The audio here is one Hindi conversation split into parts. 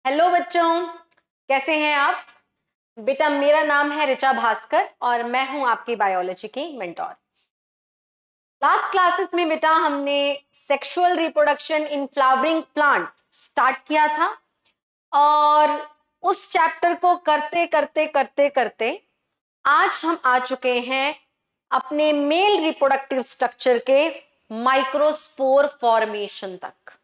हेलो बच्चों, कैसे हैं आप? बेटा मेरा नाम है ऋचा भास्कर और मैं हूं आपकी बायोलॉजी की मेंटोर। लास्ट क्लासेस में बेटा हमने sexual reproduction in flowering plant start किया था और उस चैप्टर को करते करते करते करते आज हम आ चुके हैं अपने मेल रिप्रोडक्टिव स्ट्रक्चर के माइक्रोस्पोर फॉर्मेशन तक।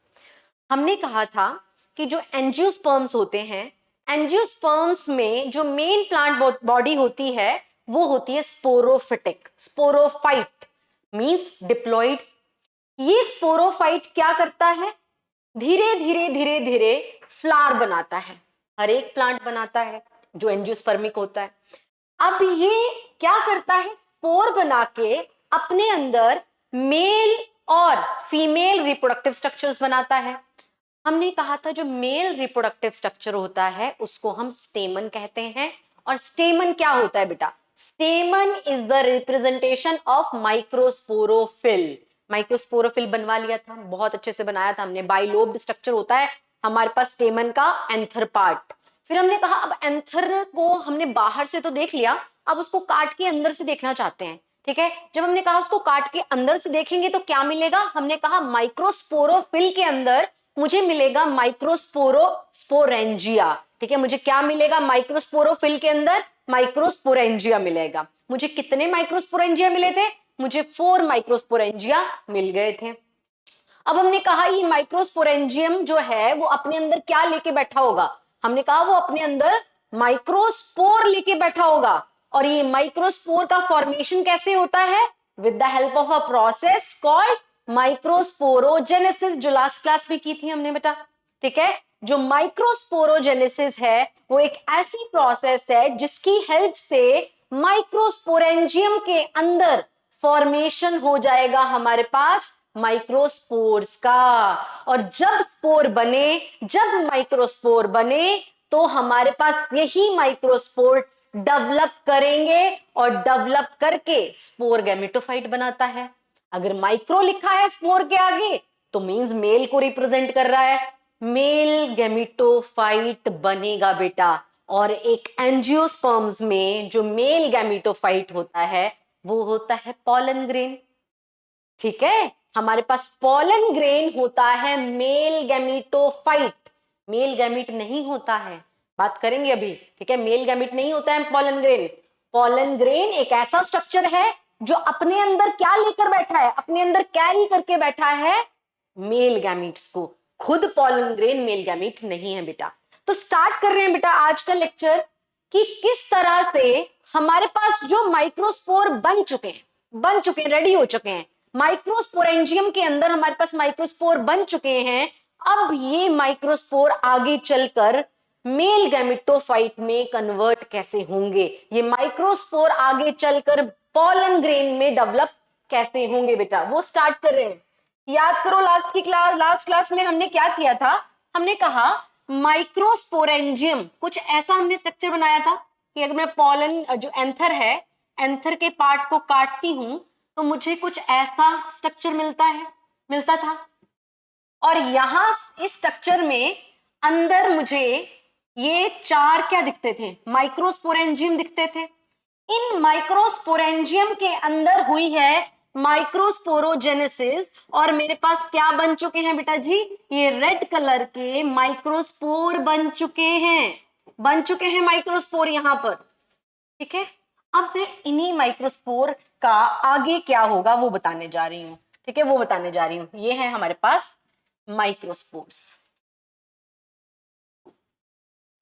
हमने कहा था कि जो एंजियोस्पर्म्स होते हैं, एंजियोस्पर्म्स में जो मेन प्लांट बॉडी होती है वो होती है स्पोरोफिटिक, स्पोरोफाइट मींस डिप्लॉइड। ये स्पोरोफाइट क्या करता है? धीरे धीरे धीरे धीरे फ्लावर बनाता है, हर एक प्लांट बनाता है जो एंजियोस्पर्मिक होता है। अब ये क्या करता है? स्पोर बना के अपने अंदर मेल और फीमेल रिप्रोडक्टिव स्ट्रक्चर्स बनाता है। हमने कहा था जो मेल रिप्रोडक्टिव स्ट्रक्चर होता है उसको हम स्टेमन कहते हैं। और स्टेमन क्या होता है बेटा? स्टेमन is the representation of microsporophyll. Microsporophyll बनवा लिया था, बहुत अच्छे से बनाया था हमने। बाइलोब्ड स्ट्रक्चर होता है हमारे पास स्टेमन का एंथर पार्ट। फिर हमने कहा अब एंथर को हमने बाहर से तो देख लिया, अब उसको काट के अंदर से देखना चाहते हैं। ठीक है, जब हमने कहा उसको काट के अंदर से देखेंगे तो क्या मिलेगा? हमने कहा माइक्रोस्पोरोफिल के अंदर मुझे मिलेगा माइक्रोस्पोरेंजिया। ठीक है, मुझे क्या मिलेगा? माइक्रोस्पोरोफिल के अंदर माइक्रोस्पोरेंजिया मिलेगा। मुझे कितने माइक्रोस्पोरेंजिया मिले थे? मुझे 4 माइक्रोस्पोरेंजिया मिल गए थे। अब हमने कहा ये माइक्रोस्पोरेंजियम जो है वो अपने अंदर क्या लेके बैठा होगा? हमने कहा वो अपने अंदर माइक्रोस्पोर लेके बैठा होगा। और ये माइक्रोस्पोर का फॉर्मेशन कैसे होता है? With the help of a process called microsporogenesis, जो लास्ट क्लास में की थी हमने बेटा। ठीक है, जो माइक्रोस्पोरोजेनेसिस है वो एक ऐसी प्रोसेस है जिसकी हेल्प से माइक्रोस्पोरेंजियम के अंदर फॉर्मेशन हो जाएगा हमारे पास माइक्रोस्पोर्स का। और जब स्पोर बने, जब माइक्रोस्पोर बने तो हमारे पास यही माइक्रोस्पोर डेवलप करेंगे और डेवलप करके स्पोर गैमेटोफाइट बनाता है। अगर माइक्रो लिखा है स्पोर के आगे तो मींस मेल को रिप्रेजेंट कर रहा है, मेल गैमेटोफाइट बनेगा बेटा। और एक एंजियोस्पर्म्स में जो मेल गैमेटोफाइट होता है वो होता है पॉलन ग्रेन। ठीक है, हमारे पास पॉलन ग्रेन होता है मेल गैमेटोफाइट। मेल गैमेट नहीं होता है, बात करेंगे अभी। ठीक है, मेल गैमेट नहीं होता है पॉलन ग्रेन। पॉलन ग्रेन एक ऐसा स्ट्रक्चर है जो अपने अंदर क्या लेकर बैठा है? अपने अंदर कैरी करके बैठा है मेल गैमेट्स को। खुद पॉलन ग्रेन मेल गैमेट नहीं है बेटा। तो स्टार्ट कर रहे हैं बेटा आज का लेक्चर कि किस तरह से हमारे पास जो माइक्रोस्पोर बन चुके हैं, रेडी हो चुके हैं। माइक्रोस्पोरेंजियम के अंदर हमारे पास माइक्रोस्पोर बन चुके हैं। अब ये माइक्रोस्पोर आगे चलकर मेल गैमेटोफाइट में कन्वर्ट कैसे होंगे? ये माइक्रोस्पोर आगे चलकर पॉलन ग्रेन में डेवलप कैसे होंगे बेटा, वो स्टार्ट कर रहे हैं। याद करो लास्ट क्लास में हमने क्या किया था? हमने कहा माइक्रोस्पोरेंजियम कुछ ऐसा हमने स्ट्रक्चर बनाया था कि अगर मैं पॉलन जो एंथर है, एंथर के पार्ट को काटती हूं तो मुझे कुछ ऐसा स्ट्रक्चर मिलता था। और यहां इस स्ट्रक्चर में अंदर मुझे ये 4 क्या दिखते थे? माइक्रोस्पोरेंजियम दिखते थे। इन माइक्रोस्पोरेंजियम के अंदर हुई है माइक्रोस्पोरोजेनेसिस और मेरे पास क्या बन चुके हैं बेटा जी? ये रेड कलर के माइक्रोस्पोर बन चुके हैं माइक्रोस्पोर यहां पर। ठीक है, अब मैं इन्हीं माइक्रोस्पोर का आगे क्या होगा वो बताने जा रही हूं। ठीक है, वो बताने जा रही हूं। ये है हमारे पास माइक्रोस्पोर्स।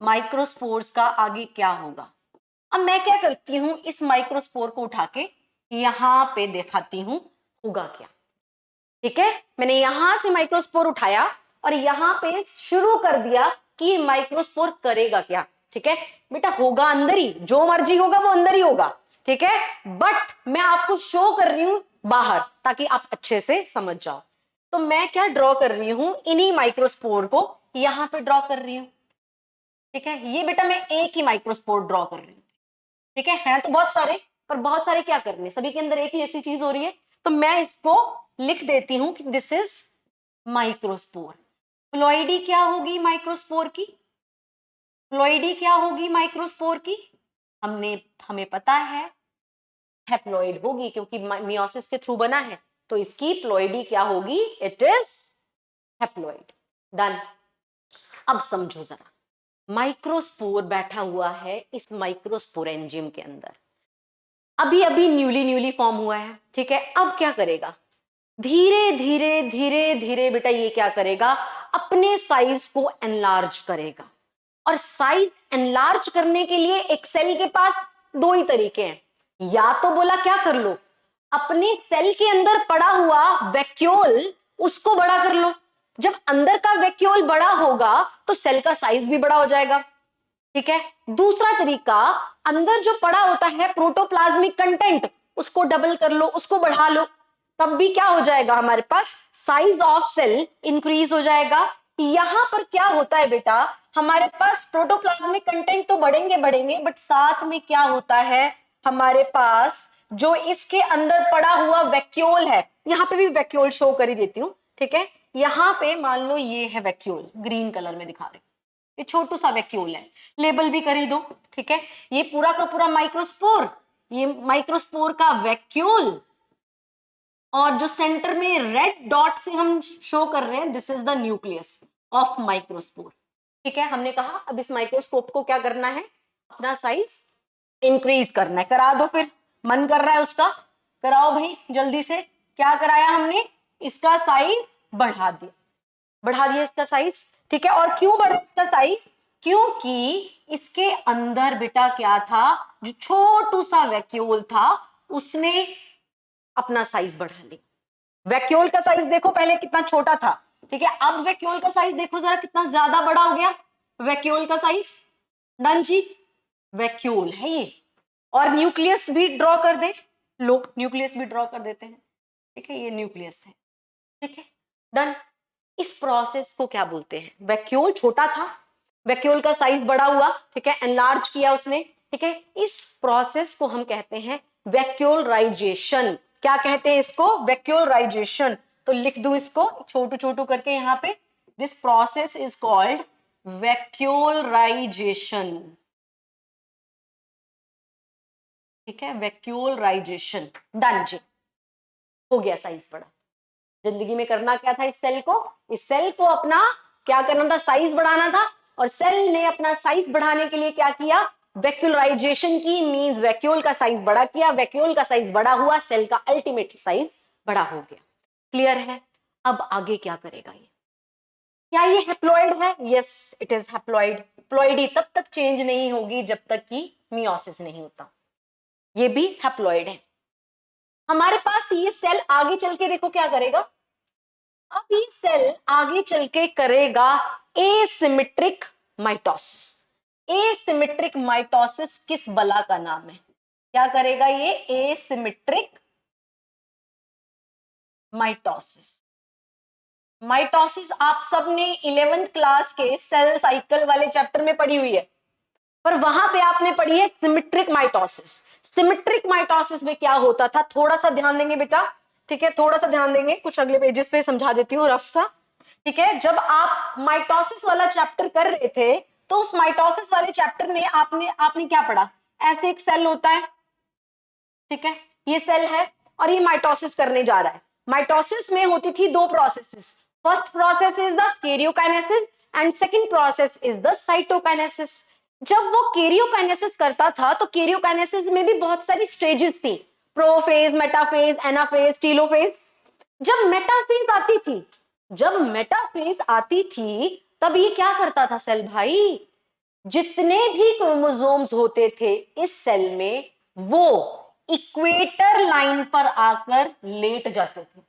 माइक्रोस्पोर्स का आगे क्या होगा? अब मैं क्या करती हूं, इस माइक्रोस्पोर को उठा के यहां पे दिखाती हूं होगा क्या। ठीक है, मैंने यहां से माइक्रोस्पोर उठाया और यहां पे शुरू कर दिया कि माइक्रोस्पोर करेगा क्या। ठीक है बेटा, होगा अंदर ही, जो मर्जी होगा वो अंदर ही होगा। ठीक है, बट मैं आपको शो कर रही हूं बाहर ताकि आप अच्छे से समझ जाओ। तो मैं क्या ड्रॉ कर रही हूं? इन्हीं माइक्रोस्पोर को यहां पे ड्रॉ कर रही हूं। ठीक है, ये बेटा मैं एक ही माइक्रोस्पोर ड्रॉ कर रही हूं। ठीक है तो बहुत सारे, पर बहुत सारे क्या करने, सभी के अंदर एक ही ऐसी चीज हो रही है। तो मैं इसको लिख देती हूं कि दिस इज माइक्रोस्पोर। फ्लोइडी क्या होगी माइक्रोस्पोर की? प्लॉइडी क्या होगी माइक्रोस्पोर की? हमें पता है हैप्लॉइड होगी, क्योंकि मियोसिस के थ्रू बना है, तो इसकी प्लॉइडी क्या होगी? It is haploid. डन। अब समझो जरा, माइक्रोस्पोर बैठा हुआ है इस माइक्रोस्पोरेंजियम के अंदर, अभी अभी न्यूली फॉर्म हुआ है, ठीक है। अब क्या करेगा? धीरे धीरे धीरे धीरे बेटा ये क्या करेगा? अपने साइज को एनलार्ज करेगा। और साइज एनलार्ज करने के लिए एक सेल के पास दो ही तरीके हैं, या तो बोला क्या कर लो, अपने सेल के अंदर पड़ा हुआ वैक्यूल उसको बड़ा कर लो। जब अंदर का वैक्यूल बड़ा होगा तो सेल का साइज भी बड़ा हो जाएगा, ठीक है। दूसरा तरीका, अंदर जो पड़ा होता है प्रोटोप्लाज्मिक कंटेंट उसको डबल कर लो, उसको बढ़ा लो, तब भी क्या हो जाएगा? हमारे पास साइज ऑफ सेल इंक्रीज हो जाएगा। यहां पर क्या होता है बेटा, हमारे पास प्रोटोप्लाज्मिक कंटेंट तो बढ़ेंगे बट साथ में क्या होता है, हमारे पास जो इसके अंदर पड़ा हुआ वैक्यूल है, यहां पे भी वैक्यूल शो कर ही देती हूं, ठीक है। यहां पे मान लो ये है वैक्यूल, ग्रीन कलर में दिखा रही, ये छोटू सा वैक्यूल है, लेबल भी कर ही दो, ठीक है। ये पूरा का पूरा माइक्रोस्पोर, ये माइक्रोस्पोर का वैक्यूल, और जो सेंटर में रेड डॉट से हम शो कर रहे हैं, this is the nucleus of microspore, ठीक है। हमने कहा अब इस माइक्रोस्कोप को क्या करना है? अपना साइज इंक्रीज करना है। करा दो फिर, मन कर रहा है उसका, कराओ भाई जल्दी से। क्या कराया हमने? इसका साइज बढ़ा दिया इसका साइज, ठीक है। और क्यों बढ़ा इसका साइज? क्योंकि इसके अंदर बेटा क्या था, जो छोटू सा वैक्यूल था उसने अपना साइज बढ़ा लिया। वैक्यूल का साइज देखो पहले कितना छोटा था, ठीक है। अब वैक्यूल का साइज देखो जरा कितना ज्यादा बड़ा हो गया वैक्यूल का साइज। डन जी, वैक्यूल है ये। और न्यूक्लियस भी ड्रॉ कर दे, लो न्यूक्लियस भी ड्रॉ कर देते हैं, ठीक है। ये न्यूक्लियस है, ठीक है। डन। इस प्रोसेस को क्या बोलते हैं? वैक्यूल छोटा था, वैक्यूल का साइज बड़ा हुआ, ठीक है, एनलार्ज किया उसने, ठीक है। इस प्रोसेस को हम कहते हैं वैक्यूलराइजेशन। क्या कहते हैं इसको? वैक्यूलराइजेशन। तो लिख दूं इसको छोटू छोटू करके यहां पे, दिस प्रोसेस इज कॉल्ड वैक्यूलराइजेशन, ठीक है, वैक्यूलराइजेशन। डन जी, हो गया साइज बड़ा। जिंदगी में करना क्या था इस सेल को? इस सेल को अपना क्या करना था? साइज बढ़ाना था। और सेल ने अपना साइज बढ़ाने के लिए क्या किया? वैक्यूलराइजेशन की, मींस वैक्यूल का साइज बड़ा किया। वैक्यूल का साइज बड़ा हुआ, सेल का अल्टीमेट साइज बड़ा हो गया। क्लियर है? अब आगे क्या करेगा ये? क्या ये हैप्लॉइड है? Yes it is haploid. Ploidy तब तक चेंज नहीं होगी जब तक कि मियोसिस नहीं होता। ये भी हैप्लॉइड है। हमारे पास ये सेल आगे चल के देखो क्या करेगा। अब ये सेल आगे चल के करेगा एसिमेट्रिक माइटोसिस। एसिमेट्रिक माइटोसिस किस बला का नाम है? क्या करेगा ये? Asymmetric mitosis. माइटोसिस आप सबने 11th क्लास के सेल साइकिल वाले चैप्टर में पढ़ी हुई है, पर वहां पे आपने पढ़ी है सिमेट्रिक माइटोसिस। सिमेट्रिक माइटोसिस में क्या होता था, थोड़ा सा ध्यान देंगे बेटा, ठीक है, थोड़ा सा ध्यान देंगे, कुछ अगले पेजेस पे समझा देती हूँ रफ सा, ठीक है। जब आप माइटोसिस वाला चैप्टर कर रहे थे तो उस माइटोसिस वाले चैप्टर में आपने क्या पढ़ा? ऐसे एक सेल होता है, ठीक है, ये सेल है और ये माइटोसिस करने जा रहा है। माइटोसिस में होती थी दो processes, first process is the karyokinesis and second process is the cytokinesis. जब वो कैरियोकाइनेसिस करता था तो कैरियोकाइनेसिस में भी बहुत सारी स्टेजेस थी, प्रोफेज, मेटाफेज, एनाफेज, टीलोफेज। जब मेटाफेज आती थी तब ये क्या करता था सेल भाई? जितने भी क्रोमोसोम्स होते थे इस सेल में वो इक्वेटर लाइन पर आकर लेट जाते थे।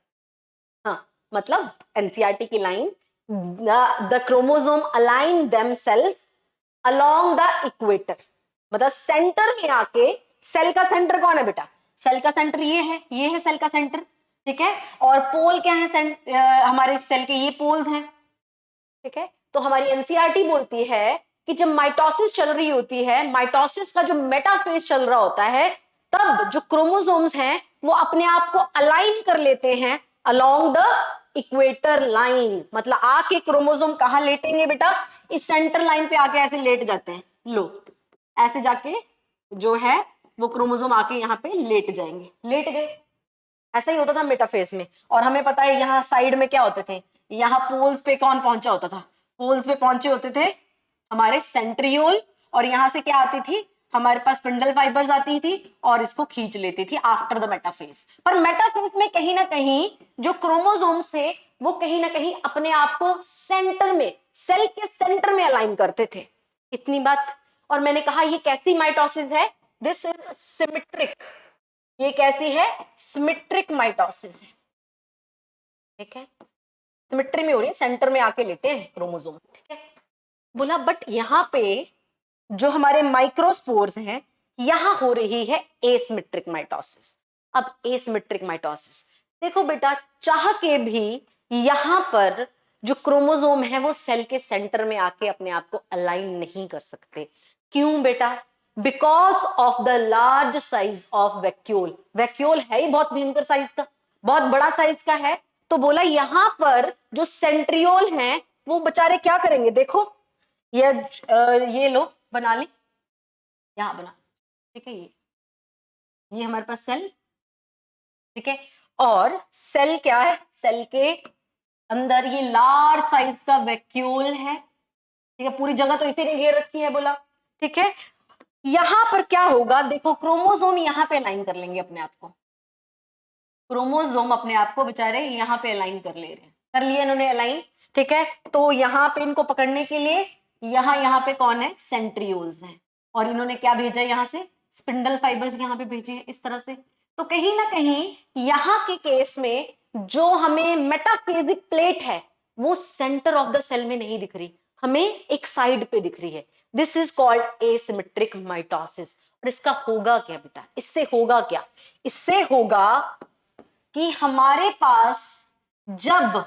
हाँ, मतलब एनसीईआरटी की line, the chromosome align themselves along the equator, मतलब सेंटर में आके। सेल का सेंटर कौन है बेटा? सेल का सेंटर ये है सेल का सेंटर, ठीक है। और पोल क्या है हमारे सेल के? ये पोल्स हैं, ठीक है। तो हमारी एनसीईआरटी बोलती है कि जब माइटोसिस चल रही होती है, माइटोसिस का जो मेटाफेज चल रहा होता है, तब जो क्रोमोसोम्स हैं वो अपने आप को अलाइन कर लेते हैं अलोंग द इक्वेटर लाइन, मतलब आके क्रोमोसोम कहां लेटेंगे बेटा, इस सेंटर लाइन पे आके ऐसे लेट जाते हैं, लो ऐसे जाके जो है वो क्रोमोसोम आके यहाँ पे लेट जाएंगे, लेट गए। ऐसा ही होता था मेटाफेज में। और हमें पता है यहाँ साइड में क्या होते थे, यहाँ पोल्स पे कौन पहुंचा होता था, पोल्स पे पहुंचे होते थे हमारे सेंट्रियोल, और यहां से क्या आती थी, हमारे पास स्पिंडल फाइबर्स आती थी और इसको खींच लेती थी आफ्टर द मेटाफेज। पर मेटाफेज में कहीं ना कहीं जो क्रोमोसोम्स थे वो कहीं ना कहीं अपने आप को सेंटर में, सेल के सेंटर में अलाइन करते थे, इतनी बात। और मैंने कहा ये कैसी माइटोसिस है, दिस इज सिमेट्रिक, ये कैसी है, सिमेट्रिक माइटोसिस है, ठीक है, सिमेट्री में हो रही है, सेंटर में आके लेटे हैं क्रोमोसोम, ठीक है। बोला बट यहां पे जो हमारे माइक्रोस्पोर्स हैं यहां हो रही है एसिमेट्रिक माइटोसिस। अब एसिमेट्रिक माइटोसिस देखो बेटा, चाह के भी यहां पर जो क्रोमोसोम है वो सेल के सेंटर में आके अपने आप को अलाइन नहीं कर सकते। क्यों बेटा, because of the large size of vacuole. Vacuole है ही बहुत भयंकर साइज का, बहुत बड़ा साइज का है। तो बोला यहां पर जो सेंट्रियोल हैं वो बेचारे क्या करेंगे, देखो ये लो बना ली, यहां बना, ठीक है, ये हमारे पास सेल, ठीक है। और सेल क्या है, सेल के अंदर ये लार्ज साइज का वैक्यूल है, ठीक है, पूरी जगह तो इसी ने घेर रखी है बोला, ठीक है। यहां पर क्या होगा, देखो क्रोमोसोम यहां पे अलाइन कर लेंगे अपने आप को, क्रोमोसोम अपने आप को बेचारे यहां पे अलाइन कर ले रहे हैं, कर लिया इन्होंने अलाइन, ठीक है। तो यहां पे इनको पकड़ने के लिए यहां पे कौन है, सेंट्रियोल्स हैं, और इन्होंने क्या भेजा है यहां से, स्पिंडल फाइबर्स यहां पे भेजे हैं इस तरह से। तो कहीं ना कहीं यहां के केस में जो हमें मेटाफेजिक प्लेट है वो सेंटर ऑफ द सेल में नहीं दिख रही, हमें एक साइड पे दिख रही है। This is called asymmetric mitosis. और इसका होगा क्या बेटा, इससे होगा क्या, इससे होगा कि हमारे पास जब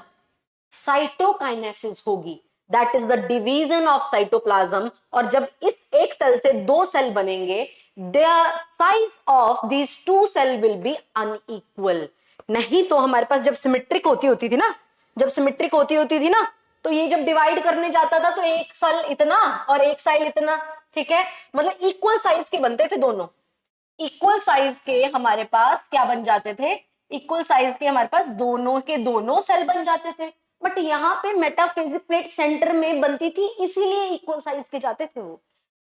साइटोकाइनेसिस होगी, that is the division of cytoplasm, और जब इस एक सेल से दो सेल बनेंगे, the size of these two cell will be unequal. नहीं तो हमारे पास जब सिमेट्रिक होती थी ना, जब सिमेट्रिक होती थी ना, तो ये जब डिवाइड करने जाता था तो एक सेल इतना और एक सेल इतना, ठीक है, मतलब इक्वल साइज के बनते थे दोनों, इक्वल साइज के हमारे पास क्या बन जाते थे, इक्वल साइज के हमारे पास दोनों के दोनों सेल बन जाते थे। बट यहाँ पे मेटाफेजिक प्लेट सेंटर में बनती थी इसीलिए इक्वल साइज के जाते थे वो।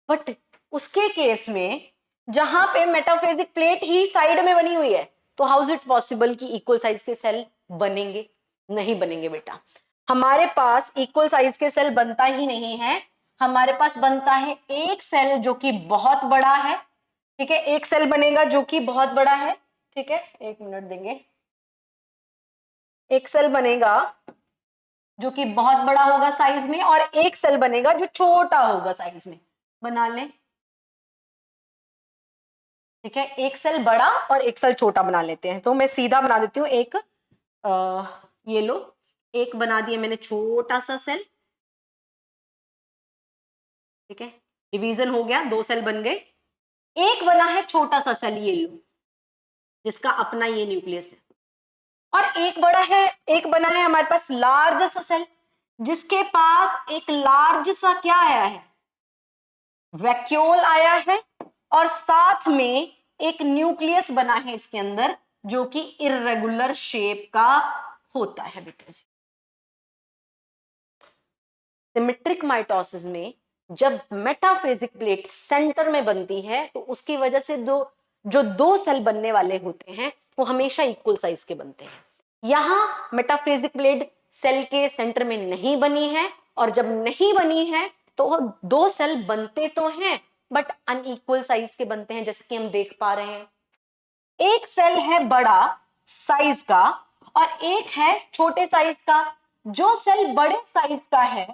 बट उसके केस में जहां पे मेटाफेजिक प्लेट ही साइड में बनी हुई है, तो हाउ इज इट पॉसिबल कि इक्वल साइज के सेल बनेंगे, नहीं बनेंगे बेटा। हमारे पास इक्वल साइज के सेल बनता ही नहीं है, हमारे पास बनता है एक सेल जो कि बहुत बड़ा है, ठीक है, एक सेल बनेगा जो कि बहुत बड़ा है, ठीक है, एक मिनट देंगे, एक सेल बनेगा जो कि बहुत बड़ा होगा साइज में, और एक सेल बनेगा जो छोटा होगा साइज में, बना लें, ठीक है, एक सेल बड़ा और एक सेल छोटा बना लेते हैं। तो मैं सीधा बना देती हूँ, एक ये लो, एक बना दिया मैंने छोटा सा सेल, ठीक है, डिवीजन हो गया, दो सेल बन गए। एक बना है छोटा सा सेल, ये लो, जिसका अपना ये न्यूक्लियस है, और एक बड़ा है, एक बना है हमारे पास लार्ज सा सेल, जिसके पास एक लार्ज सा क्या आया है, वैक्यूल आया है, और साथ में एक न्यूक्लियस बना है इसके अंदर जो कि इर्रेगुलर शेप का होता है बेटा जी। सिमेट्रिक माइटोसिस में जब मेटाफेजिक प्लेट सेंटर में बनती है तो उसकी वजह से जो दो सेल बनने वाले होते हैं वो हमेशा इक्वल साइज के बनते हैं। यहां मेटाफेजिक प्लेट सेल के सेंटर में नहीं बनी है, और जब नहीं बनी है तो दो सेल बनते तो हैं बट अनइक्वल साइज के बनते हैं, जैसे कि हम देख पा रहे हैं। एक सेल है बड़ा साइज का और एक है छोटे साइज का। जो सेल बड़े साइज का है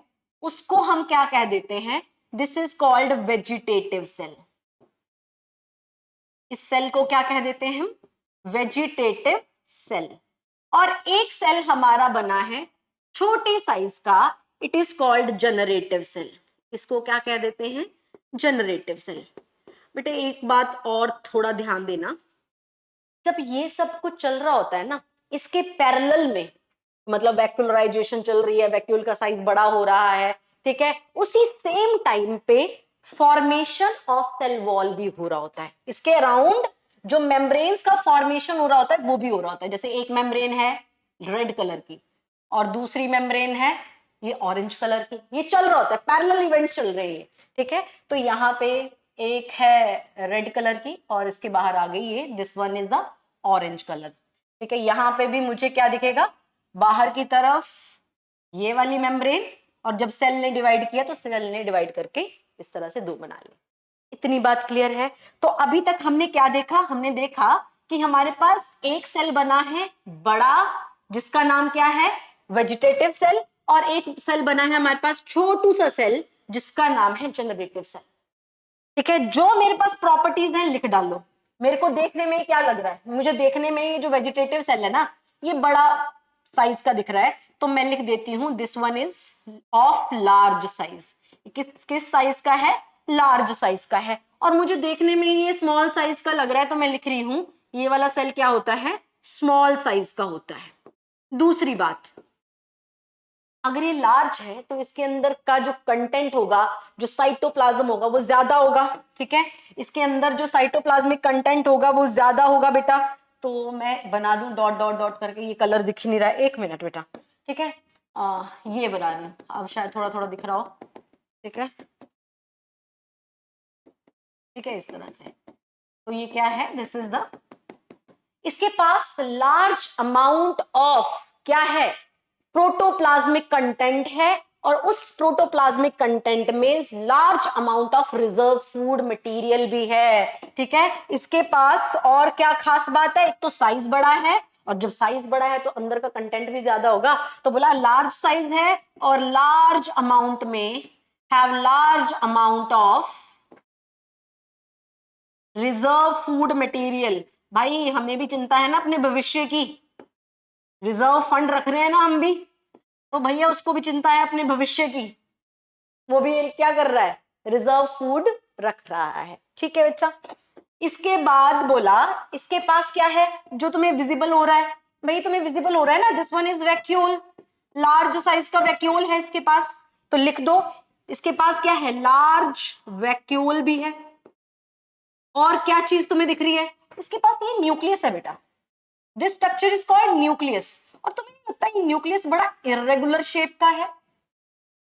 उसको हम क्या कह देते हैं, this is called vegetative cell. इस सेल को क्या कह देते हैं हम, वेजिटेटिव सेल। और एक सेल हमारा बना है छोटे साइज का, it is called generative cell. इसको क्या कह देते हैं, जनरेटिव सेल। बेटे एक बात और थोड़ा ध्यान देना, जब ये सब कुछ चल रहा होता है ना, इसके पैरेलल में मतलब वैक्यूलराइजेशन चल रही है, वैक्यूल का साइज बड़ा हो रहा है, ठीक है, उसी सेम टाइम पे फॉर्मेशन ऑफ सेल वॉल भी हो रहा होता है। इसके अराउंड जो मेम्ब्रेन्स का फॉर्मेशन हो रहा होता है वो भी हो रहा होता है। जैसे एक मेम्ब्रेन है रेड कलर की और दूसरी मेम्ब्रेन है ये ऑरेंज कलर की, ये चल रहा होता है, पैरेलल इवेंट्स चल रहे हैं, ठीक है। तो यहाँ पे एक है रेड कलर की और इसके बाहर आ गई ये, this one is the orange colour, ठीक है। यहाँ पे भी मुझे क्या दिखेगा, बाहर की तरफ ये वाली मेम्ब्रेन, और जब सेल ने डिवाइड किया तो सेल ने डिवाइड करके इस तरह से दो बना लिए। इतनी बात क्लियर है। तो अभी तक हमने क्या देखा, हमने देखा कि हमारे पास एक सेल बना है बड़ा जिसका नाम क्या है वेजिटेटिव सेल, और एक सेल बना है हमारे पास छोटू सा सेल जिसका नाम है जनरेटिव सेल, ठीक है। जो मेरे पास प्रॉपर्टीज हैं लिख डालो। मेरे को देखने में क्या लग रहा है, मुझे देखने में ये जो वेजिटेटिव सेल है ना ये बड़ा साइज का दिख रहा है, तो मैं लिख देती हूं this one is of large size. किस किस साइज का है, लार्ज साइज का है। और मुझे देखने में ये स्मॉल साइज का लग रहा है तो मैं लिख रही हूं ये वाला सेल क्या होता है, स्मॉल साइज का होता है। दूसरी बात, अगर ये लार्ज है तो इसके अंदर का जो कंटेंट होगा, जो साइटोप्लाज्म होगा वो ज्यादा होगा, ठीक है। इसके अंदर जो साइटोप्लाज्मिक कंटेंट होगा वो ज्यादा होगा बेटा। तो मैं बना दूं डॉट डॉट डॉट करके, ये कलर दिख नहीं रहा है, एक मिनट बेटा, ठीक है। ये बना रही हूं, अब शायद थोड़ा थोड़ा दिख रहा हो, ठीक है, ठीक है, इस तरह से। तो ये क्या है, दिस इज द, इसके पास लार्ज अमाउंट ऑफ क्या है, प्रोटोप्लाज्मिक कंटेंट है, और उस प्रोटोप्लाज्मिक कंटेंट में large amount of reserve food material भी है, ठीक है। इसके पास और क्या खास बात है, एक तो साइज बड़ा है, और जब साइज बड़ा है तो अंदर का कंटेंट भी ज्यादा होगा, तो बोला लार्ज साइज है और लार्ज अमाउंट में have large amount of reserve food material. भाई हमें भी चिंता है ना अपने भविष्य की, रिजर्व फंड रख रहे हैं ना हम भी, तो भैया उसको भी चिंता है अपने भविष्य की, वो भी क्या कर रहा है, रिजर्व फूड रख रहा है, ठीक है बच्चा। इसके बाद बोला इसके पास क्या है जो तुम्हें विजिबल हो रहा है, भाई तुम्हें विजिबल हो रहा है ना, this one is vacuole, large size का वैक्यूल है इसके पास, तो लिख दो इसके पास क्या है, लार्ज वैक्यूल भी है। और क्या चीज तुम्हें दिख रही है, इसके पास ये न्यूक्लियस है बेटा, this structure is called nucleus. और तुम्हें नहीं लगता ये न्यूक्लियस बड़ा इरेगुलर शेप का है,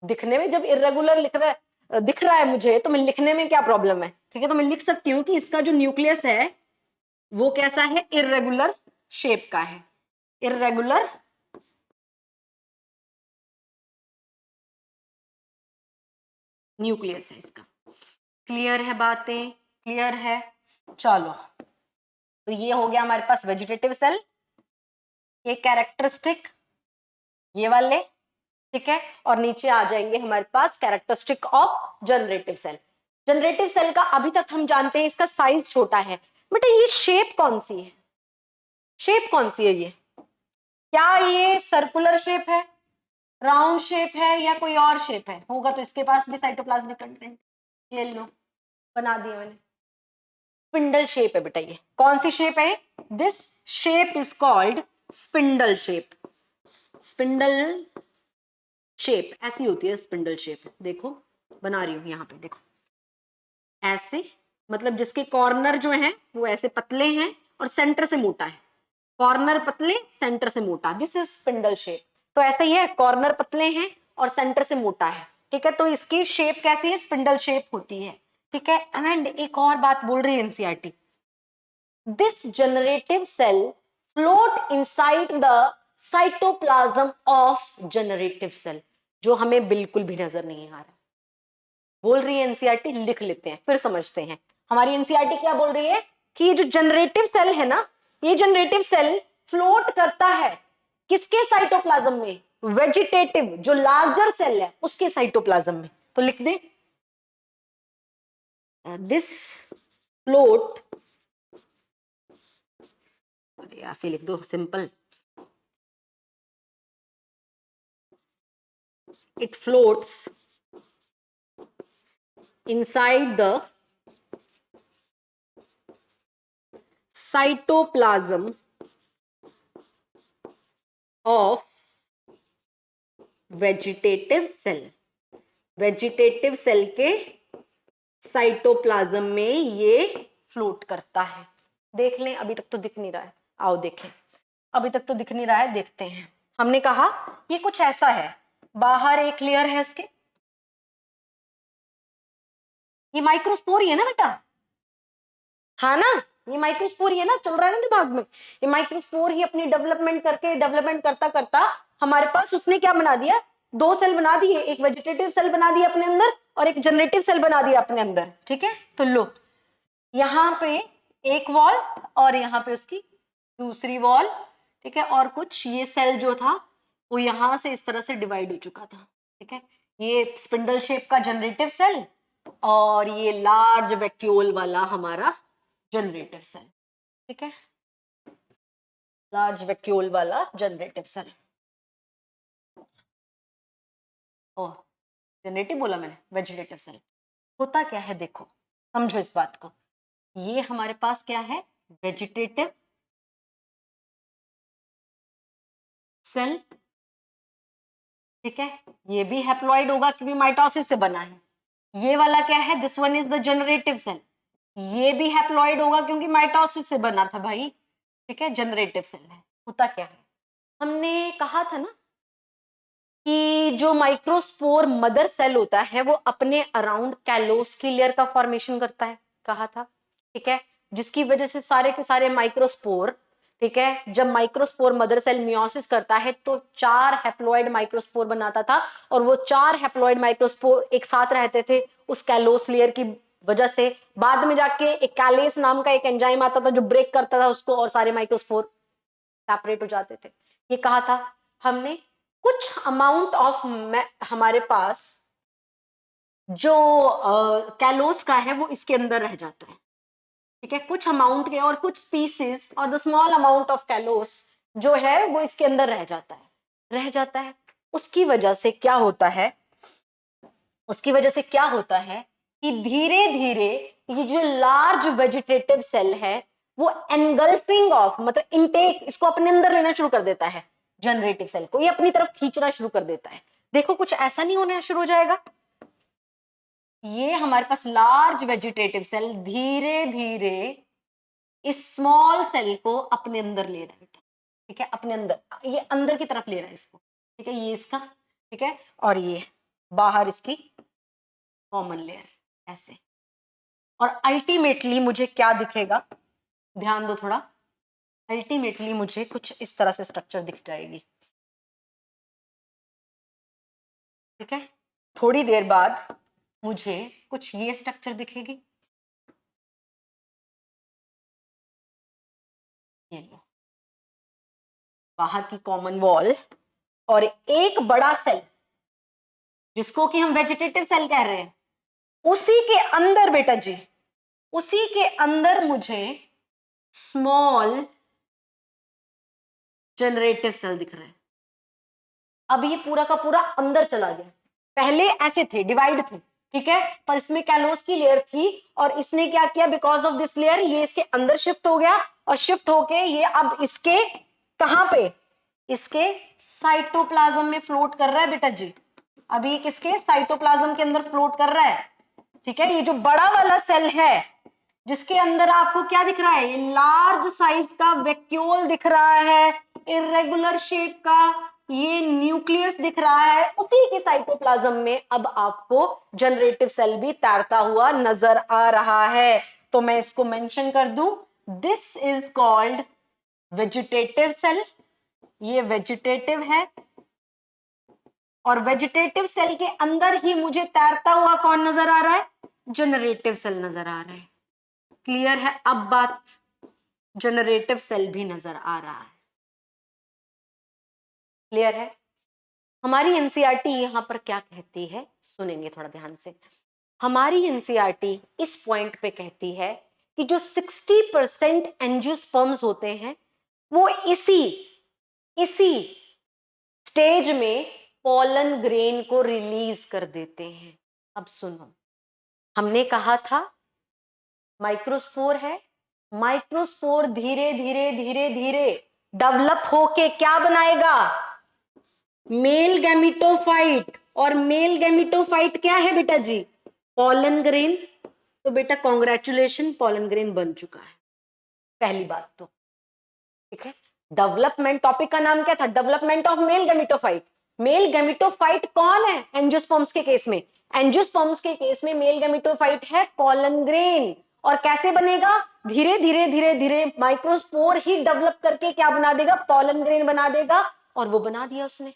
दिखने में जब इरेगुलर दिख रहा है मुझे, तो मैं लिखने में क्या प्रॉब्लम है, ठीक है। तो मैं लिख सकती हूँ कि इसका जो न्यूक्लियस है वो कैसा है, इरेगुलर शेप का है, इरेगुलर न्यूक्लियस है इसका। क्लियर है बातें, क्लियर है। चलो, तो ये हो गया हमारे पास वेजिटेटिव सेल, ये कैरेक्टरिस्टिक ये वाले, ठीक है। और नीचे आ जाएंगे हमारे पास characteristic of generative cell. Generative cell का अभी तक हम जानते हैं इसका साइज छोटा है, बेटा ये शेप कौन सी है, शेप कौन सी है ये, क्या ये सर्कुलर शेप है, राउंड शेप है, या कोई और शेप है, होगा तो इसके पास भी साइटोप्लाज्मिक कंटेंट, ये लो बना दिया मैंने, स्पिंडल शेप है बेटा। ये कौन सी शेप है, this shape is called spindle shape. Spindle shape ऐसी होती है, स्पिंडल शेप, देखो बना रही हूं यहां पे, देखो ऐसे, मतलब जिसके कॉर्नर जो हैं वो ऐसे पतले हैं और सेंटर से मोटा है, कॉर्नर पतले सेंटर से मोटा, दिस इज स्पिंडल शेप। तो ऐसा ही है, कॉर्नर पतले हैं और सेंटर से मोटा है, ठीक है। तो इसकी शेप कैसी है, स्पिंडल शेप होती है, ठीक है। एंड एक और बात बोल रही है NCERT, this generative cell float inside the cytoplasm of generative cell, जो हमें बिल्कुल भी नजर नहीं आ रहा, बोल रही है एनसीईआरटी, लिख लेते हैं फिर समझते हैं। हमारी एनसीईआरटी क्या बोल रही है कि ये जो जनरेटिव सेल है ना, ये जनरेटिव सेल फ्लोट करता है किसके साइटोप्लाज्म में, वेजिटेटिव जो लार्जर सेल है उसके साइटोप्लाज्म में। तो लिख दे दिस फ्लोट, ऐसे लिख दो simple, it floats inside the cytoplasm of vegetative cell, vegetative cell के साइटोप्लाज्म में ये फ्लोट करता है। देख लें, अभी तक तो दिख नहीं रहा है, आओ देखें, अभी तक तो दिख नहीं रहा है, देखते हैं। हमने कहा ये कुछ ऐसा है, बाहर एक लेयर है इसके, ये माइक्रोस्पोर ही है ना बेटा, हाँ ना, ये माइक्रोस्पोर ही है ना, चल रहा है ना दिमाग में, ये माइक्रोस्पोर ही अपनी डेवलपमेंट करके डेवलपमेंट करता करता हमारे पास उसने क्या बना दिया, दो सेल बना दिए, एक वेजिटेटिव सेल बना दिया अपने अंदर और एक जनरेटिव सेल बना दिया अपने अंदर। ठीक है, तो लो यहाँ पे एक वॉल और यहाँ पे उसकी दूसरी वॉल। ठीक है, और कुछ ये सेल जो था वो यहां से इस तरह से डिवाइड हो चुका था। ठीक है, ये स्पिंडल शेप का जनरेटिव सेल और ये लार्ज वैक्यूल वाला हमारा जनरेटिव सेल। ठीक है, लार्ज वैक्यूल वाला जनरेटिव सेल। ओह, जनरेटिव बोला मैंने, वेजिटेटिव सेल। होता क्या है देखो, समझो इस बात को, ये हमारे पास क्या है, वेजिटेटिव सेल। ठीक है, ये भी हैप्लॉइड होगा क्योंकि माइटोसिस से बना है। ये वाला क्या है, this one is the generative cell, ये भी हैप्लॉइड होगा क्योंकि माइटोसिस से बना था भाई। ठीक है, जनरेटिव सेल है। होता क्या है, हमने कहा था ना कि जो माइक्रोस्पोर मदर सेल होता है वो अपने अराउंड कैलोस की लेयर का फॉर्मेशन करता है, कहा था। ठीक है, जिसकी वजह से सारे के सारे माइक्रोस्पोर, ठीक है, जब माइक्रोस्पोर मदर सेल मियोसिस करता है तो 4 हैप्लॉइड माइक्रोस्पोर बनाता था और वो 4 हैप्लॉइड माइक्रोस्पोर एक साथ रहते थे उस कैलोस लेयर की वजह से। बाद में जाके एक कैलेस नाम का एक एंजाइम आता था जो ब्रेक करता था उसको और सारे माइक्रोस्पोर सेपरेट हो जाते थे। ये कहा था हमने। कुछ अमाउंट ऑफ हमारे पास जो कैलोस का है वो इसके अंदर रह जाता है। ठीक है, कुछ अमाउंट के और कुछ स्पीसीज और the small amount of callose जो है वो इसके अंदर रह जाता है। उसकी वजह से क्या होता है, उसकी वजह से क्या होता है कि धीरे धीरे ये जो लार्ज वेजिटेटिव सेल है वो एनगल्फिंग ऑफ मतलब इनटेक इसको अपने अंदर लेना शुरू कर देता है, जनरेटिव सेल को ये अपनी तरफ खींचना शुरू कर देता है। देखो कुछ ऐसा नहीं होना शुरू हो जाएगा, ये हमारे पास लार्ज वेजिटेटिव सेल धीरे धीरे इस स्मॉल सेल को अपने अंदर ले रहा है बेटा। ठीक है, अपने अंदर, ये अंदर की तरफ ले रहा है इसको। ठीक है, ये इसका, ठीक है, और ये बाहर इसकी कॉमन लेयर ऐसे। और अल्टीमेटली मुझे क्या दिखेगा, ध्यान दो थोड़ा, अल्टीमेटली मुझे कुछ इस तरह से स्ट्रक्चर दिख जाएगी। ठीक है, थोड़ी देर बाद मुझे कुछ ये स्ट्रक्चर दिखेगी, ये लो, बाहर की कॉमन वॉल और एक बड़ा सेल जिसको कि हम वेजिटेटिव सेल कह रहे हैं, उसी के अंदर बेटा जी, उसी के अंदर मुझे स्मॉल जनरेटिव सेल दिख रहा है। अब ये पूरा का पूरा अंदर चला गया, पहले ऐसे थे, डिवाइड थे। ठीक है, पर इसमें कैलोस की लेयर थी और इसने क्या किया, बिकॉज ऑफ दिस लेयर ये इसके अंदर शिफ्ट हो गया और शिफ्ट होके ये अब इसके कहां पे, इसके साइटोप्लाज्म में फ्लोट कर रहा है बेटा जी। अभी ये किसके साइटोप्लाज्म के अंदर फ्लोट कर रहा है। ठीक है, ये जो बड़ा वाला सेल है जिसके अंदर आपको क्या दिख रहा है, ये लार्ज साइज का वैक्यूल दिख रहा है, इरेगुलर शेप का ये न्यूक्लियस दिख रहा है, उसी के साइटोप्लाज्म में अब आपको जनरेटिव सेल भी तैरता हुआ नजर आ रहा है। तो मैं इसको मेंशन कर दूं, this is called vegetative cell, ये वेजिटेटिव है और वेजिटेटिव सेल के अंदर ही मुझे तैरता हुआ कौन नजर आ रहा है, जनरेटिव सेल नजर आ रहा है। क्लियर है अब बात, जनरेटिव सेल भी नजर आ रहा है। क्लियर है। हमारी एनसीईआरटी यहां पर क्या कहती है, सुनेंगे थोड़ा ध्यान से। हमारी एनसीईआरटी इस पॉइंट पे कहती है कि जो 60% एंजियोस्पर्म्स होते हैं वो इसी स्टेज में पोलन ग्रेन को रिलीज कर देते हैं। अब सुनो, हमने कहा था माइक्रोस्पोर है, माइक्रोस्पोर धीरे धीरे धीरे धीरे डेवलप होके क्या बनाएगा, मेल गैमिटोफाइट, और मेल गैमिटोफाइट क्या है बेटा जी? Pollen grain. तो बेटा कॉन्ग्रेचुलेशन, पॉलन ग्रेन बन चुका है, पहली बात तो। ठीक है, डेवलपमेंट टॉपिक का नाम क्या था? Development of male gametophyte. Male gametophyte कौन है एंजियोस्पर्म्स के केस में? एंजियोस्पर्म्स के केस में मेल गैमिटोफाइट है पॉलन ग्रेन। और कैसे बनेगा? धीरे धीरे धीरे धीरे माइक्रोस्पोर ही डेवलप करके क्या बना देगा? पॉलन ग्रेन बना देगा। और वो बना दिया उसने।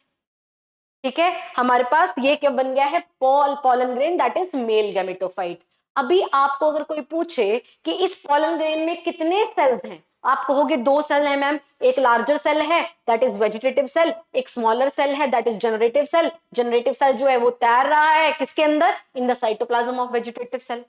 ठीक है, हमारे पास ये क्या बन गया है? Pollen grain, that is male gametophyte. अभी आपको अगर कोई पूछे कि इस पॉलन ग्रेन में कितने सेल्स हैं, आप कहोगे 2 सेल है मैम। एक लार्जर सेल है दैट इज वेजिटेटिव सेल, एक स्मॉलर सेल है that is generative cell. Generative cell जो है वो तैर रहा है किसके अंदर? In the cytoplasm of vegetative cell,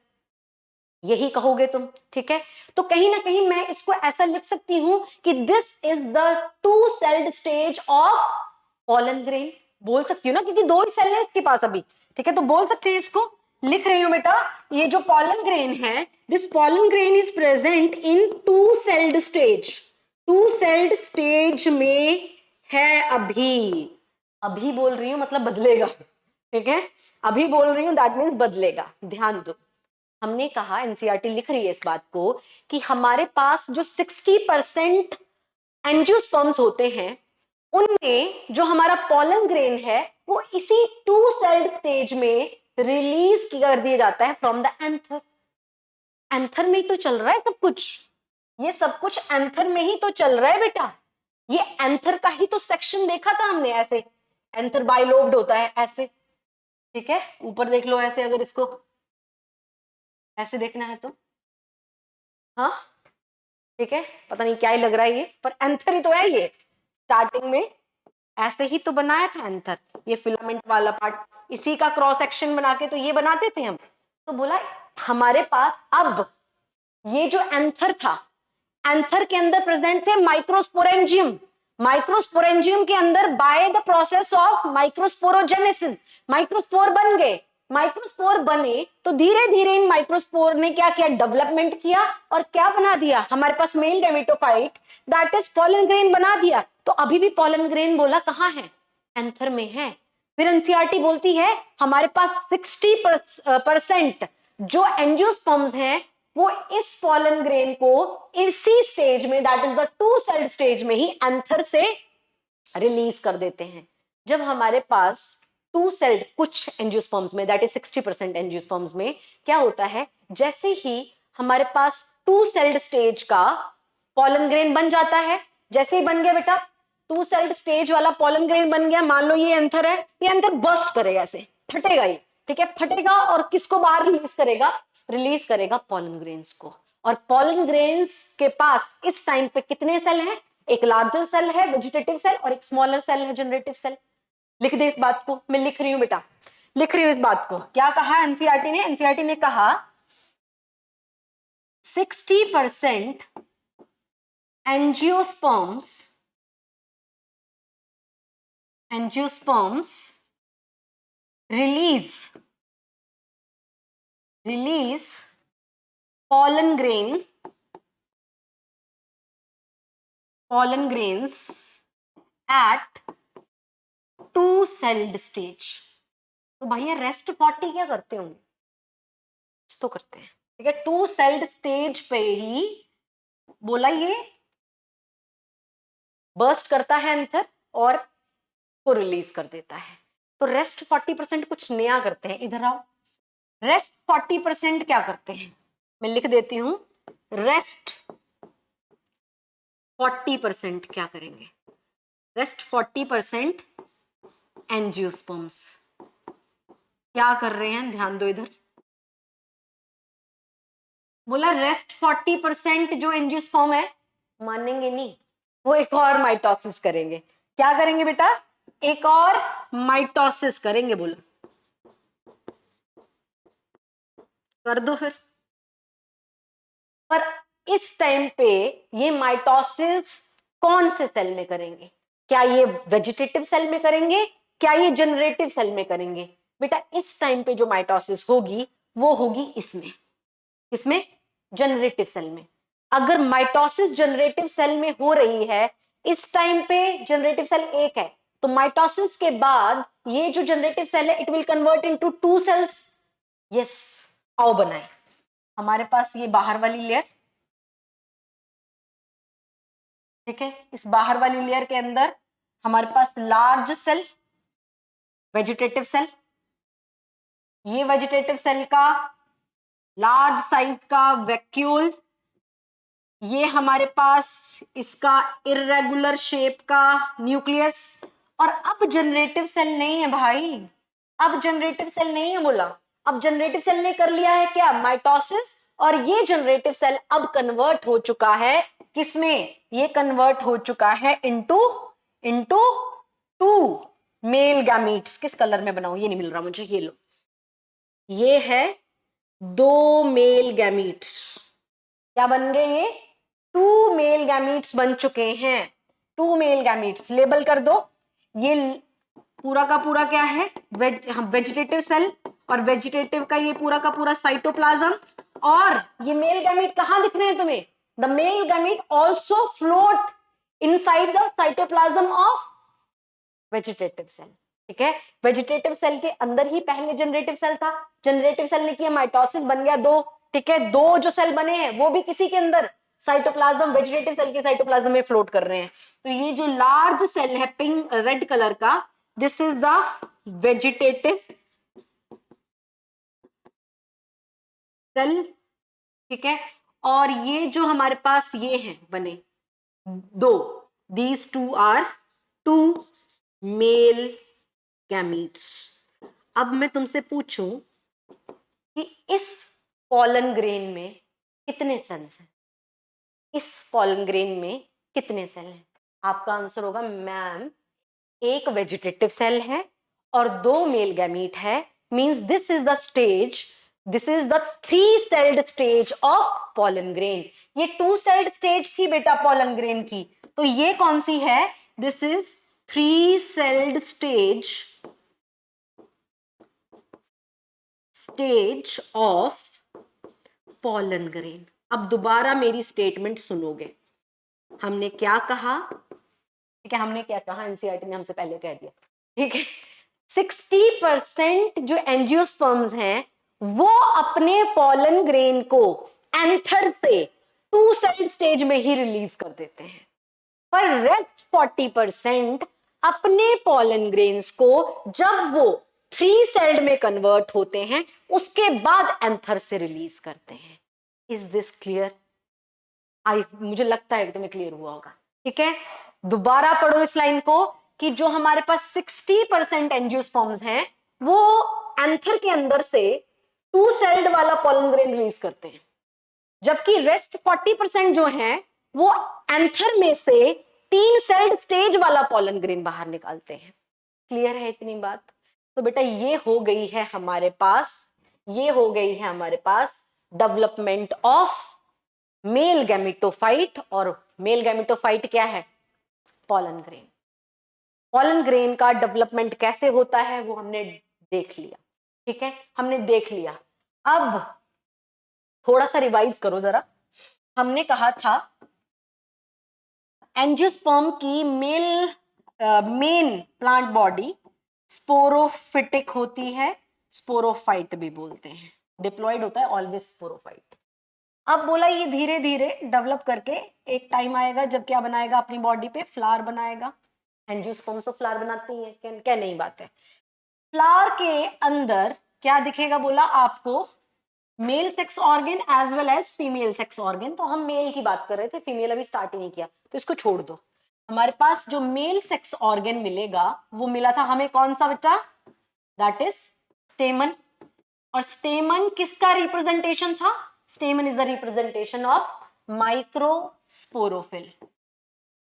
यही कहोगे तुम। ठीक है, तो कहीं ना कहीं मैं इसको ऐसा लिख सकती हूं कि this is the 2 sailed stage of pollen grain. बोल सकती हूँ ना, क्योंकि 2 ही सेल है इसके पास अभी। ठीक है, तो बोल सकते हैं इसको। लिख रही हूं बेटा, ये जो पॉलन ग्रेन है, this pollen grain is present in 2 sailed stage. 2 sailed stage में है अभी। अभी बोल रही हूं मतलब बदलेगा। ठीक है, अभी बोल रही हूं दैट मीन्स बदलेगा, ध्यान दो। हमने कहा, एनसीईआरटी लिख रही है इस बात को, कि हमारे पास जो 60% एंजियोस्पर्म्स होते हैं, उनमें जो हमारा पॉलन ग्रेन है वो इसी 2 सेल्ड स्टेज में रिलीज कर दिया जाता है फ्रॉम द एंथर। एंथर में ही तो चल रहा है सब कुछ, ये सब कुछ एंथर में ही तो चल रहा है बेटा। ये एंथर का ही तो सेक्शन देखा था हमने, ऐसे एंथर बाइलोब्ड होता है ऐसे। ठीक है, ऊपर देख लो ऐसे, अगर इसको ऐसे देखना है तो। हाँ ठीक है, पता नहीं क्या ही लग रहा है ये, पर एंथर ही तो है ये। स्टार्टिंग में ऐसे ही तो बनाया था एंथर, ये फिलामेंट वाला पार्ट, इसी का क्रॉस सेक्शन बना के तो ये बनाते थे हम। तो बोला हमारे पास अब ये जो एंथर था, एंथर के अंदर प्रेजेंट थे माइक्रोस्पोरेंजियम। माइक्रोस्पोरेंजियम के अंदर by the process of microsporogenesis microspore बन गए। माइक्रोस्पोर बने तो धीरे धीरे इन माइक्रोस्पोर ने क्या किया? डेवलपमेंट किया, और क्या बना दिया? हमारे पास male gametophyte that is pollen grain बना दिया। तो अभी भी पॉलन ग्रेन बोला कहां है? एंथर में है। फिर एनसीईआरटी बोलती है हमारे पास 60% जो एंजियोस्पर्म्स हैं वो इस पॉलन ग्रेन को इसी स्टेज में, that is the 2 sailed stage में ही एंथर से रिलीज कर देते हैं। जब हमारे पास 2 सेल्ड कुछ एंजियोस्पर्म्स में, दैट इज 60% एंजियोस्पर्म्स में क्या होता है? जैसे ही हमारे पास 2 सेल्ड स्टेज का पॉलन ग्रेन बन जाता है, जैसे ही बन गया बेटा 2 सेल्ड स्टेज वाला पॉलन ग्रेन बन गया, मान लो ये एंथर है, ये एंथर बर्स्ट करेगा, ऐसे फटेगा ये। ठीक है, फटेगा और किसको बाहर रिलीज करेगा? रिलीज करेगा पॉलन ग्रेन्स को। और पॉलन ग्रेन्स के पास इस टाइम पे कितने सेल हैं? एक लार्जर सेल है वेजिटेटिव सेल, और एक स्मॉलर सेल है जनरेटिव सेल। लिख दे इस बात को, मैं लिख रही हूं बेटा, लिख रही हूं इस बात को। क्या कहा एनसीईआरटी ने? एनसीईआरटी ने कहा 60% angiosperms release pollen grains at 2 celled stage। तो भैया रेस्ट 40 क्या करते होंगे? कुछ तो करते हैं। ठीक है, 2 सेल्ड स्टेज पे ही बोला ये बर्स्ट करता है एंथर और को रिलीज कर देता है। तो रेस्ट 40% कुछ नया करते हैं। इधर आओ, रेस्ट 40% क्या करते हैं? मैं लिख देती हूं, रेस्ट 40% क्या करेंगे? रेस्ट 40% एंजियोस्पर्म्स क्या कर रहे हैं? ध्यान दो इधर। बोला रेस्ट 40% जो एंजियोस्पर्म है, मानेंगे नहीं, वो एक और माइटोसिस करेंगे। क्या करेंगे बेटा? एक और माइटोसिस करेंगे। बोलो कर दो फिर। पर इस टाइम पे ये माइटोसिस कौन से सेल में करेंगे? क्या ये वेजिटेटिव सेल में करेंगे? क्या ये जनरेटिव सेल में करेंगे? बेटा इस टाइम पे जो माइटोसिस होगी वो होगी इसमें, इसमें जनरेटिव सेल में। अगर माइटोसिस जनरेटिव सेल में हो रही है, इस टाइम पे जनरेटिव सेल एक है, तो माइटोसिस के बाद ये जो जनरेटिव सेल है it will convert into 2 cells. Yes, आओ बनाए। हमारे पास ये बाहर वाली लेयर, ठीक है, इस बाहर वाली लेयर के अंदर हमारे पास लार्ज सेल, वेजिटेटिव सेल, ये वेजिटेटिव सेल का लार्ज साइज का वैक्यूल, ये हमारे पास इसका इर्रेगुलर शेप का न्यूक्लियस। और अब जनरेटिव सेल नहीं है भाई, अब जनरेटिव सेल नहीं है बोला, अब जनरेटिव सेल ने कर लिया है क्या, माइटोसिस। और ये जनरेटिव सेल अब कन्वर्ट हो चुका है किसमें, ये कन्वर्ट हो चुका है इनटू इनटू 2 मेल गैमीट्स। किस कलर में बनाऊं, ये नहीं मिल रहा मुझे, ये लो, ये है 2 मेल गैमीट्स। क्या बन गए ये, 2 मेल गैमीट्स बन चुके हैं। 2 मेल गैमीट्स लेबल कर दो। ये पूरा का पूरा क्या है, वेजिटेटिव सेल, और वेजिटेटिव का ये पूरा का पूरा साइटोप्लाज्म। और ये मेल गैमीट कहां दिख रहे हैं तुम्हें, the male gamete also float inside the cytoplasm of vegetative cell. ठीक है, वेजिटेटिव सेल के अंदर ही पहले जनरेटिव सेल था, जनरेटिव सेल ने किया माइटोसिस, बन गया 2। ठीक है, 2 जो सेल बने हैं वो भी किसी के अंदर, साइटोप्लाज्म, वेजिटेटिव सेल के साइटोप्लाज्म में फ्लोट कर रहे हैं। तो ये जो लार्ज सेल है पिंक रेड कलर का, this is the vegetative cell. ठीक है, और ये जो हमारे पास ये है बने 2, दीज 2 आर 2 मेल गैमीट्स। अब मैं तुमसे पूछूं कि इस पॉलन ग्रेन में कितने सेल्स हैं, इस पॉलन ग्रेन में कितने सेल हैं। आपका आंसर होगा मैम, एक वेजिटेटिव सेल है और 2 मेल गैमीट है, means this is the stage, this is the 3 sailed stage of pollen grain. ये 2 सेल्ड स्टेज थी बेटा पॉलन ग्रेन की, तो ये कौन सी है, this is 3 sailed stage of pollen grain. अब दोबारा मेरी स्टेटमेंट सुनोगे, हमने क्या कहा, ठीक है, हमने क्या कहा, एनसीईआरटी ने हमसे पहले कह दिया। ठीक है, 60% जो एंजियोस्पर्म्स हैं वो अपने पॉलन ग्रेन को एंथर से 2 सेल स्टेज में ही रिलीज कर देते हैं, पर रेस्ट 40% अपने पॉलन ग्रेन्स को जब वो 3 सेल्ड में कन्वर्ट होते हैं उसके बाद एंथर से रिलीज करते हैं। Is this clear? मुझे लगता है कि तुम्हें क्लियर हुआ होगा। ठीक है, दोबारा पढ़ो इस लाइन को कि जो हमारे पास 60% एंजियोस्पर्म्स हैं वो एंथर के अंदर से 2 सेल्ड वाला पॉलन ग्रेन रिलीज करते हैं, जबकि रेस्ट 40% जो हैं वो एंथर में से 3 सेल्ड स्टेज वाला पॉलन ग्रेन बाहर निकालते हैं। क्लियर है इतनी बात? तो बेटा ये हो गई है हमारे पास, ये हो गई है हमारे पास डेवलपमेंट ऑफ मेल गैमेटोफाइट। और मेल गैमेटोफाइट क्या है, पॉलन ग्रेन। पॉलन ग्रेन का डेवलपमेंट कैसे होता है वो हमने देख लिया। ठीक है, हमने देख लिया। अब थोड़ा सा रिवाइज करो जरा। हमने कहा था एंजियोस्पर्म की मेन प्लांट बॉडी स्पोरोफिटिक होती है, स्पोरोफाइट भी बोलते हैं, डिप्लॉयड होता है ऑलवेज स्पोरोफाइट। अब बोला ये धीरे धीरे डेवलप करके एक टाइम आएगा जब क्या बनाएगा, अपनी बॉडी पे फ्लावर बनाएगा। एंजियोस्पर्म से फ्लावर बनाती है क्या, नहीं बात है। फ्लावर के अंदर क्या दिखेगा बोला आपको, male sex organ as well as female sex organ. तो हम मेल की बात कर रहे थे, फीमेल अभी स्टार्ट ही नहीं किया, तो इसको छोड़ दो। हमारे पास जो मेल सेक्स ऑर्गन मिलेगा वो मिला था हमें कौन सा बेटा, दैट इज स्टेमन। और स्टेमन किसका रिप्रेजेंटेशन था, स्टेमन is the representation of microsporophyll,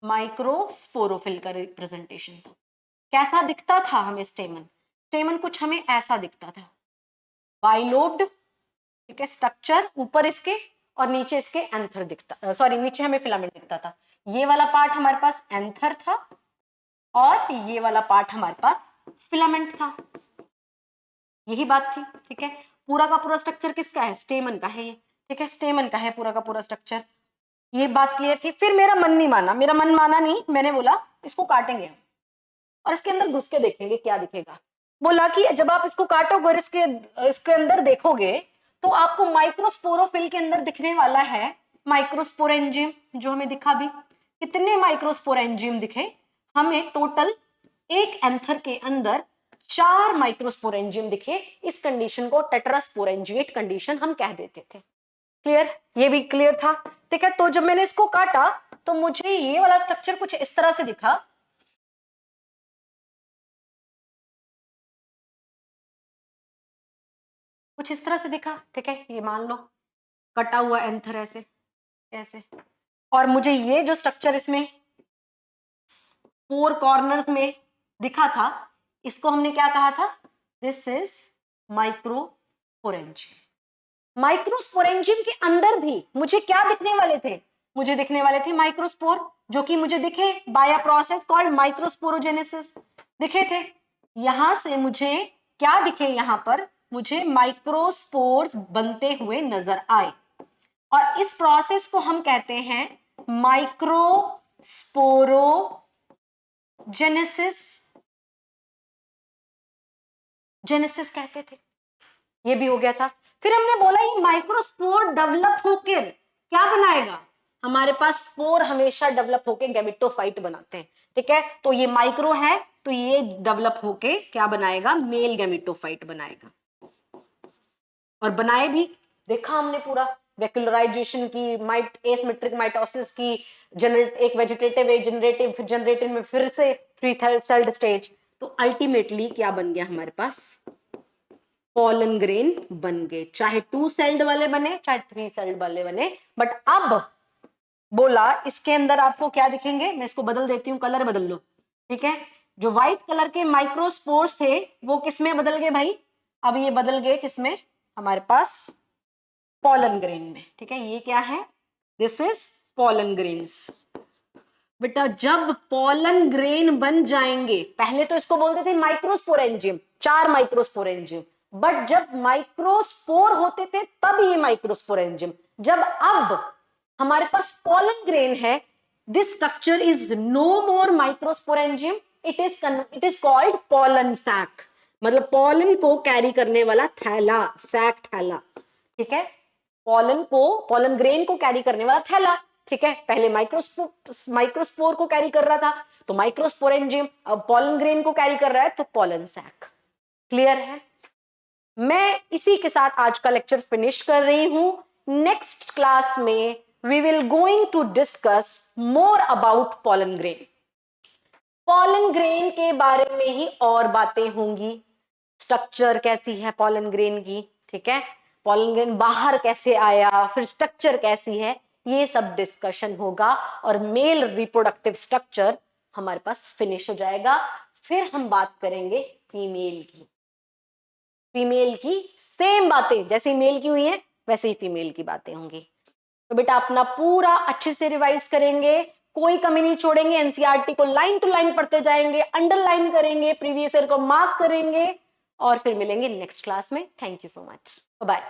microsporophyll का रिप्रेजेंटेशन था। कैसा दिखता था हमें स्टेमन, स्टेमन कुछ हमें ऐसा दिखता था, बाइलोब्ड, ठीक है, स्ट्रक्चर, ऊपर इसके और नीचे इसके एंथर दिखता, सॉरी नीचे हमें फिलामेंट दिखता था। ये वाला पार्ट हमारे पास एंथर था और ये वाला पार्ट हमारे पास फिलामेंट था, यही बात थी। ठीक है, पूरा का पूरा स्ट्रक्चर किसका है, स्टेमन का है ये। ठीक है, स्टेमन का है पूरा का पूरा स्ट्रक्चर, ये बात क्लियर थी। फिर मेरा मन नहीं माना, मेरा मन माना नहीं, मैंने बोला इसको काटेंगे, और इसके अंदर घुस के देखेंगे क्या दिखेगा। बोला कि जब आप इसको काटोगे और इसके अंदर देखोगे तो आपको माइक्रोस्पोरोफिल के अंदर दिखने वाला है माइक्रोस्पोरेंजियम, जो हमें दिखा भी। कितने माइक्रोस्पोरेंजियम दिखे हमें? टोटल एक एंथर के अंदर 4 माइक्रोस्पोरेंजियम दिखे। इस कंडीशन को टेट्रास्पोरेंजिएट कंडीशन हम कह देते थे। क्लियर? ये भी क्लियर था। ठीक है, तो जब मैंने इसको काटा तो मुझे ये वाला स्ट्रक्चर कुछ इस तरह से दिखा। कुछ इस तरह से दिखा। ठीक है, ये मान लो कटा हुआ एंथर ऐसे ऐसे, और मुझे ये जो स्ट्रक्चर इसमें 4 कॉर्नर्स में दिखा था, इसको हमने क्या कहा था? This is microsporangium. माइक्रोस्पोरेंजियम के अंदर भी मुझे क्या दिखने वाले थे? मुझे दिखने वाले थे माइक्रोस्पोर, जो कि मुझे दिखे by a process called microsporogenesis दिखे थे। यहां से मुझे क्या दिखे? यहां पर मुझे माइक्रोस्पोर्स बनते हुए नजर आए, और इस प्रोसेस को हम कहते हैं माइक्रोस्पोरोजेनेसिस। जेनेसिस कहते थे। ये भी हो गया था। फिर हमने बोला ये माइक्रोस्पोर डेवलप होकर क्या बनाएगा? हमारे पास स्पोर हमेशा डेवलप होकर गैमेटोफाइट बनाते हैं। ठीक है, तो ये माइक्रो है तो ये डेवलप होके क्या बनाएगा? मेल गैमेटोफाइट बनाएगा। और बनाए भी, देखा हमने पूरा वैक्यूलराइजेशन की, एसिमेट्रिक माइटोसिस की, जनरेट एक वेजिटेटिव एक जनरेटिव, फिर जनरेटिव में फिर से 3 सेल्ड स्टेज। तो अल्टीमेटली क्या बन गया हमारे पास? पॉलन ग्रेन बन गए, चाहे 2 सेल्ड वाले बने चाहे 3 सेल्ड वाले बने। बट अब बोला इसके अंदर आपको क्या दिखेंगे? मैं इसको बदल देती हूँ, कलर बदल लो। ठीक है, जो व्हाइट कलर के माइक्रोस्पोर्स थे वो किसमें बदल गए भाई? अब ये बदल गए किसमें? हमारे पास पॉलन ग्रेन में। ठीक है, ये क्या है? This is pollen grains. बेटा जब पॉलन ग्रेन बन जाएंगे, पहले तो इसको बोलते थे माइक्रोस्पोरेंजियम, 4 माइक्रोस्पोरेंजियम, बट जब माइक्रोस्पोर होते थे तब ये माइक्रोस्पोरेंजियम। जब अब हमारे पास पॉलन ग्रेन है, this structure is no more microsporangium, it is called pollen sac. मतलब पॉलन को कैरी करने वाला थैला, सैक थैला। ठीक है, पॉलन ग्रेन को कैरी करने वाला थैला। ठीक है, पहले माइक्रोस्पोर को कैरी कर रहा था तो माइक्रोस्पोरेंजियम, अब पॉलन ग्रेन को कैरी कर रहा है तो पॉलन सैक। क्लियर है? मैं इसी के साथ आज का लेक्चर फिनिश कर रही हूं। नेक्स्ट क्लास में we will going to discuss more about pollen grain. Pollen grain के बारे में ही और बातें होंगी। स्ट्रक्चर कैसी है पॉलन ग्रेन की? ठीक है, पॉलन ग्रेन बाहर कैसे आया, फिर स्ट्रक्चर कैसी है, ये सब डिस्कशन होगा और मेल रिप्रोडक्टिव स्ट्रक्चर हमारे पास फिनिश हो जाएगा। फिर हम बात करेंगे फीमेल की। फीमेल की सेम बातें जैसे मेल की हुई हैं वैसे ही फीमेल की बातें होंगी। तो बेटा अपना पूरा अच्छे से रिवाइज करेंगे, कोई कमी नहीं छोड़ेंगे। एनसीईआरटी को लाइन टू लाइन पढ़ते जाएंगे, अंडरलाइन करेंगे, प्रीवियस ईयर को मार्क करेंगे और फिर मिलेंगे नेक्स्ट क्लास में। Thank you so much, bye.